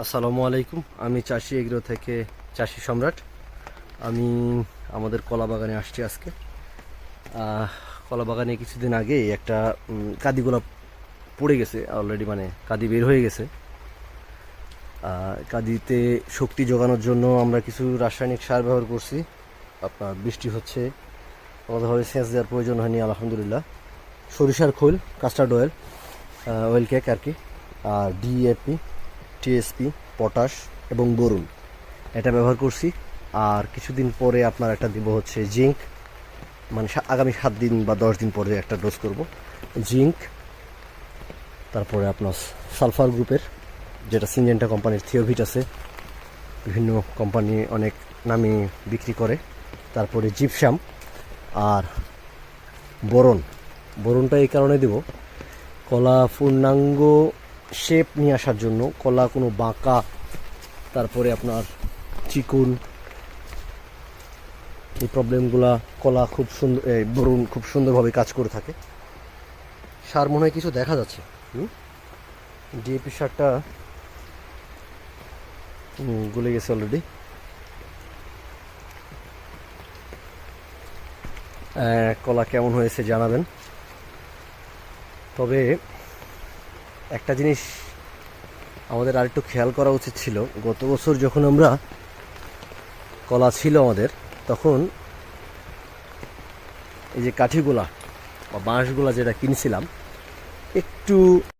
আসসালামু আলাইকুম। আমি চাষি এগ্রো থেকে চাষি সম্রাট। আমি আমাদের কলা বাগানে আসছি আজকে। কলা বাগানে কিছুদিন আগে একটা কাদিগুলা পড়ে গেছে অলরেডি, মানে কাদি বের হয়ে গেছে। কাদিতে শক্তি যোগানোর জন্য আমরা কিছু রাসায়নিক সার ব্যবহার করছি। আপনার বৃষ্টি হচ্ছে, আলাদাভাবে সেচ দেওয়ার প্রয়োজন হয়নি আলহামদুলিল্লাহ। সরিষার খোল, কাস্টার্ড অয়েল, অয়েল কেক আর কি, আর ডিএপি, টিএসপি, পটাশ এবং বোরন এটা ব্যবহার করছি। আর কিছুদিন পরে আপনার একটা দিব হচ্ছে জিঙ্ক, মানে আগামী 7 দিন বা 10 দিন পরে একটা ডোজ করব জিঙ্ক। তারপরে আপনার সালফার গ্রুপের, যেটা সিনজেন্টা কোম্পানির থিওভিট আছে, বিভিন্ন কোম্পানি অনেক নামে বিক্রি করে। তারপরে জিপসাম আর বোরন। বোরনটা এই কারণে দেব, কলা পূর্ণাঙ্গ শেপ নিয়ে আসার জন্য, কলা কোনো বাঁকা, তারপরে আপনার চিকুন, এই প্রবলেমগুলা কলা খুব সুন্দর, বরুণ খুব সুন্দরভাবে কাজ করে থাকে। সার মনে হয় কিছু দেখা যাচ্ছে। ডিএপি সারটা গলে গেছে অলরেডি। কলা কেমন হয়েছে জানাবেন। তবে একটা জিনিস আমাদের আরেকটু খেয়াল করা উচিত ছিল। গত বছর যখন আমরা কলা ছিল আমাদের, তখন এই যে কাঠিগুলা বা বাঁশগুলা যেটা কিনছিলাম, একটু